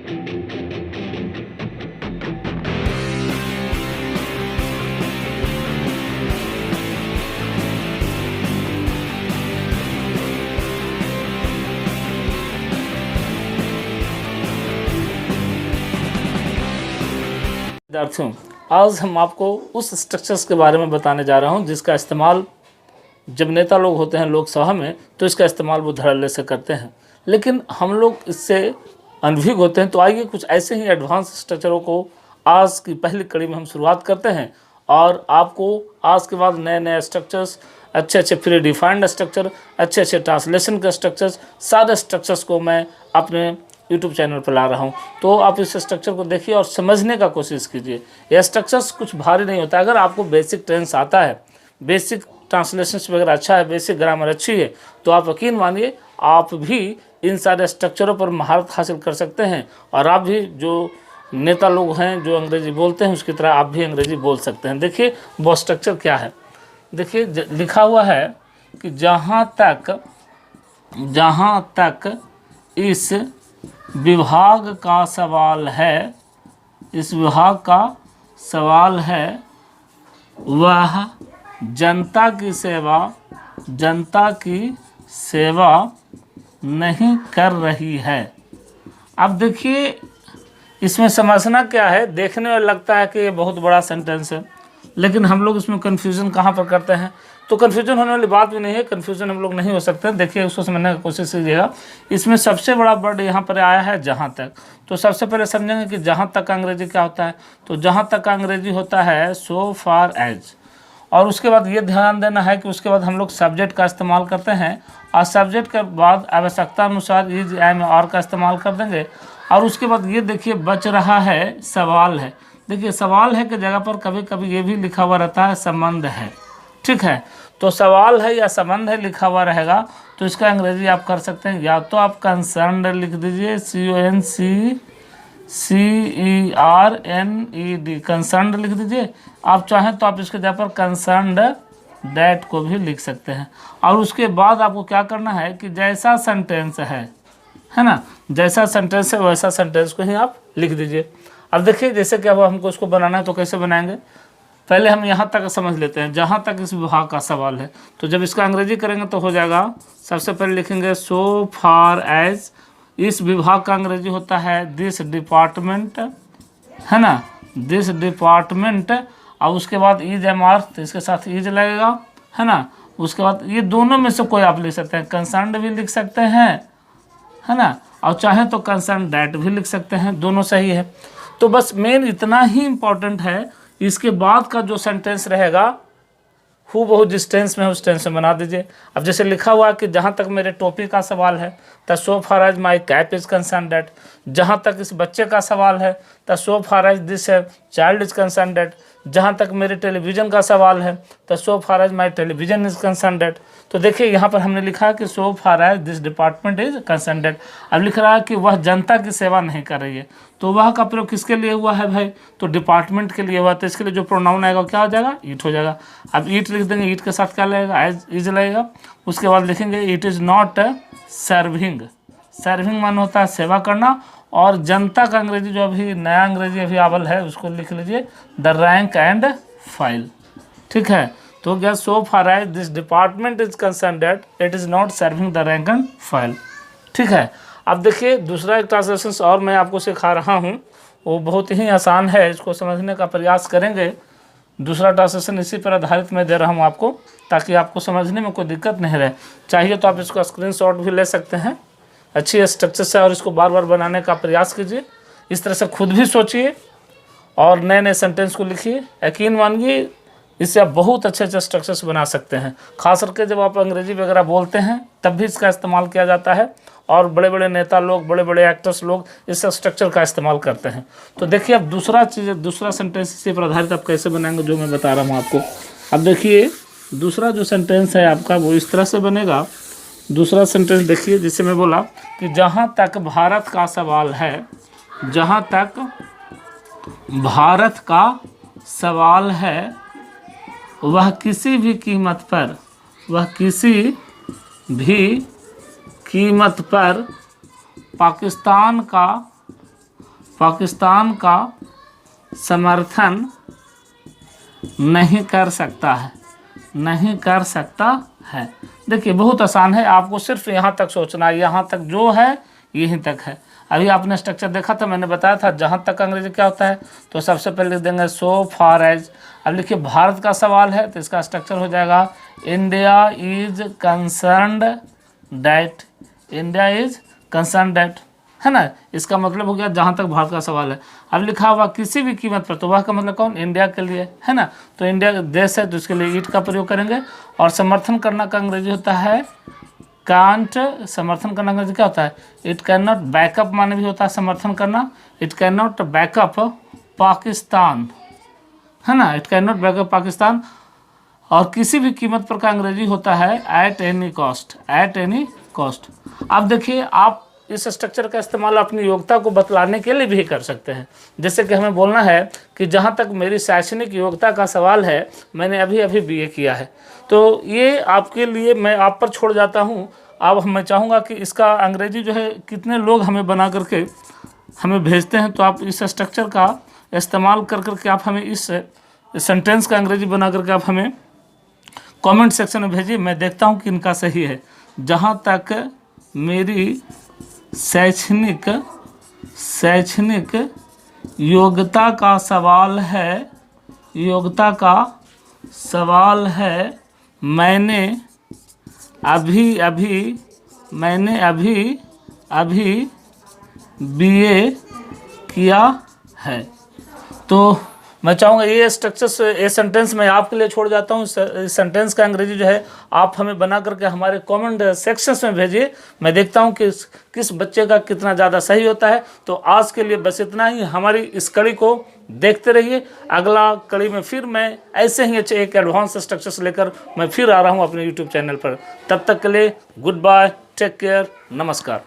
विद्यार्थियों, आज हम आपको उस स्ट्रक्चर्स के बारे में बताने जा रहा हूं जिसका इस्तेमाल जब नेता लोग होते हैं लोकसभा में तो इसका इस्तेमाल वो धड़ल्ले से करते हैं, लेकिन हम लोग इससे अनभिज्ञ होते हैं। तो आइए कुछ ऐसे ही एडवांस स्ट्रक्चरों को आज की पहली कड़ी में हम शुरुआत करते हैं और आपको आज के बाद नए नए स्ट्रक्चर्स, अच्छे अच्छे प्री डिफाइंड स्ट्रक्चर, अच्छे अच्छे ट्रांसलेशन के स्ट्रक्चर्स, सारे स्ट्रक्चर्स को मैं अपने यूट्यूब चैनल पर ला रहा हूँ। तो आप इस स्ट्रक्चर को देखिए और समझने का कोशिश कीजिए। यह स्ट्रक्चर्स कुछ भारी नहीं होता। अगर आपको बेसिक टेंस आता है, बेसिक ट्रांसलेशन वगैरह अच्छा है, बेसिक ग्रामर अच्छी है, तो आप यकीन मानिए आप भी इन सारे स्ट्रक्चरों पर महारत हासिल कर सकते हैं और आप भी जो नेता लोग हैं जो अंग्रेजी बोलते हैं उसकी तरह आप भी अंग्रेजी बोल सकते हैं। देखिए वो स्ट्रक्चर क्या है। देखिए लिखा हुआ है कि जहाँ तक इस विभाग का सवाल है, इस विभाग का सवाल है, वह जनता की सेवा नहीं कर रही है। अब देखिए इसमें समझना क्या है। देखने में लगता है कि ये बहुत बड़ा सेंटेंस है, लेकिन हम लोग इसमें कन्फ्यूज़न कहाँ पर करते हैं। तो कन्फ्यूजन होने वाली बात भी नहीं है, कन्फ्यूजन हम लोग नहीं हो सकते। देखिए उसको समझने की कोशिश कीजिएगा। इसमें सबसे बड़ा वर्ड यहाँ पर आया है जहाँ तक। तो सबसे पहले समझेंगे कि जहाँ तक का अंग्रेजी क्या होता है। तो जहाँ तक का अंग्रेजी होता है सो फार एज। और उसके बाद ये ध्यान देना है कि उसके बाद हम लोग सब्जेक्ट का इस्तेमाल करते हैं और सब्जेक्ट के बाद आवश्यकता अनुसार इज, एम, और का इस्तेमाल कर देंगे। और उसके बाद ये देखिए बच रहा है सवाल है। देखिए सवाल है कि जगह पर कभी कभी ये भी लिखा हुआ रहता है संबंध है, ठीक है। तो सवाल है या संबंध है लिखा हुआ रहेगा तो इसका अंग्रेजी आप कर सकते हैं। या तो आप कंसर्न्ड लिख दीजिए, CONCERNED, कंसर्न्ड लिख दीजिए। आप चाहें तो आप इसके जगह पर कंसर्न्ड डैट को भी लिख सकते हैं। और उसके बाद आपको क्या करना है कि जैसा सेंटेंस है ना, जैसा सेंटेंस है वैसा सेंटेंस को ही आप लिख दीजिए। अब देखिए जैसे कि अब हमको इसको बनाना है तो कैसे बनाएंगे। पहले हम यहाँ तक समझ लेते हैं, जहाँ तक इस विभाग का सवाल है। तो जब इसका अंग्रेजी करेंगे तो हो जाएगा, सबसे पहले लिखेंगे सो फार एज। इस विभाग का अंग्रेजी होता है दिस डिपार्टमेंट, है ना, दिस डिपार्टमेंट। और उसके बाद इज, एम, आर, तो इसके साथ इज लगेगा, है ना। उसके बाद ये दोनों में से कोई आप लिख सकते हैं, कंसर्न्ड भी लिख सकते हैं, है ना, और चाहे तो कंसर्न डैट भी लिख सकते हैं, दोनों सही है। तो बस मेन इतना ही इम्पोर्टेंट है। इसके बाद का जो सेंटेंस रहेगा हु बहुत जिस टेंस में है उस टेंस में बना दीजिए। अब जैसे लिखा हुआ कि जहाँ तक मेरे टोपी का सवाल है the so far as my cap is concern that. जहाँ तक इस बच्चे का सवाल है the so far as this child is concern that. जहाँ तक मेरे टेलीविज़न का सवाल है the so far as my television is concern that. तो देखिए यहाँ पर हमने लिखा है कि so far as this department is concern that. अब लिख रहा है कि वह जनता की सेवा नहीं कर रही है। तो वह का प्रयोग किसके लिए हुआ है भाई, तो डिपार्टमेंट के लिए हुआ। तो इसके लिए जो प्रोनाउन आएगा क्या हो जाएगा, ईट हो जाएगा। अब ईट लिख देंगे, ईट के साथ क्या लगेगा, एज, इज लगेगा। उसके बाद लिखेंगे it is not serving. Serving मान होता है सेवा करना। और जनता का अंग्रेजी जो अभी नया अंग्रेजी अभी आवल है उसको लिख लीजिए द रैंक एंड फाइल, ठीक है। तो क्या so far as this department is concern that it is not serving the rank and file, ठीक है। अब देखिए दूसरा एक ट्रांसलेशन और मैं आपको सिखा रहा हूँ, वो बहुत ही आसान है, इसको समझने का प्रयास करेंगे। दूसरा ट्रांसलेशन इसी पर आधारित मैं दे रहा हूँ आपको, ताकि आपको समझने में कोई दिक्कत नहीं रहे। चाहिए तो आप इसको स्क्रीनशॉट भी ले सकते हैं अच्छी स्ट्रक्चर से और इसको बार बार बनाने का प्रयास कीजिए। इस तरह से खुद भी सोचिए और नए नए सेंटेंस को लिखिए। यकीन मानिए इससे आप बहुत अच्छे अच्छे स्ट्रक्चर्स बना सकते हैं। खास करके जब आप अंग्रेजी वगैरह बोलते हैं तब भी इसका इस्तेमाल किया जाता है और बड़े बड़े नेता लोग, बड़े बड़े एक्टर्स लोग इस स्ट्रक्चर का इस्तेमाल करते हैं। तो देखिए अब दूसरा सेंटेंस इसी पर आधारित आप कैसे बनाएंगे जो मैं बता रहा हूँ आपको। अब देखिए दूसरा जो सेंटेंस है आपका वो इस तरह से बनेगा। दूसरा सेंटेंस देखिए जिसे मैं बोला कि जहाँ तक भारत का सवाल है, जहाँ तक भारत का सवाल है वह किसी भी कीमत पर पाकिस्तान का पाकिस्तान का समर्थन नहीं कर सकता है, नहीं कर सकता है। देखिए बहुत आसान है, आपको सिर्फ यहाँ तक सोचना है, यहाँ तक जो है यहीं तक है। अभी आपने स्ट्रक्चर देखा था, मैंने बताया था जहाँ तक अंग्रेजी क्या होता है, तो सबसे पहले लिख देंगे सो फार एज। अब लिखिए भारत का सवाल है तो इसका स्ट्रक्चर हो जाएगा India is concerned that, India is concerned that, है ना। इसका मतलब हो गया जहाँ तक भारत का सवाल है। अब लिखा हुआ किसी भी कीमत पर, तो वह का मतलब कौन, इंडिया के लिए, है ना। तो इंडिया देश है तो इसके लिए इट का प्रयोग करेंगे। और समर्थन करना का अंग्रेजी होता है कांट, समर्थन करना अंग्रेजी क्या होता है, इट कैन नॉट बैकअप माने भी होता है समर्थन करना, it can not backup Pakistan, है ना, it can not backup Pakistan. और किसी भी कीमत पर का अंग्रेजी होता है at any cost, at any cost. अब देखिए आप इस स्ट्रक्चर का इस्तेमाल अपनी योग्यता को बतलाने के लिए भी कर सकते हैं। जैसे कि हमें बोलना है कि जहाँ तक मेरी शैक्षणिक योग्यता का सवाल है, मैंने अभी अभी बीए किया है, तो ये आपके लिए मैं आप पर छोड़ जाता हूँ। अब मैं चाहूँगा कि इसका अंग्रेजी जो है कितने लोग हमें बना करके हमें भेजते हैं, तो आप इस स्ट्रक्चर का इस्तेमाल कर करके आप हमें इस सेंटेंस का अंग्रेजी बना करके आप हमें कमेंट सेक्शन में भेजिए। मैं देखता हूँ कि इनका सही है। जहाँ तक मेरी शैक्षणिक योग्यता का सवाल है, योग्यता का सवाल है, मैंने अभी बीए किया है। तो मैं चाहूँगा ये स्ट्रक्चर, ये सेंटेंस मैं आपके लिए छोड़ जाता हूँ। इस सेंटेंस का अंग्रेजी जो है आप हमें बना करके हमारे कमेंट सेक्शंस में भेजिए। मैं देखता हूँ कि किस बच्चे का कितना ज़्यादा सही होता है। तो आज के लिए बस इतना ही। हमारी इस कड़ी को देखते रहिए। अगला कड़ी में फिर मैं ऐसे ही अच्छे एक एडवांस स्ट्रक्चर्स लेकर मैं फिर आ रहा हूँ अपने यूट्यूब चैनल पर। तब तक के लिए गुड बाय, टेक केयर, नमस्कार।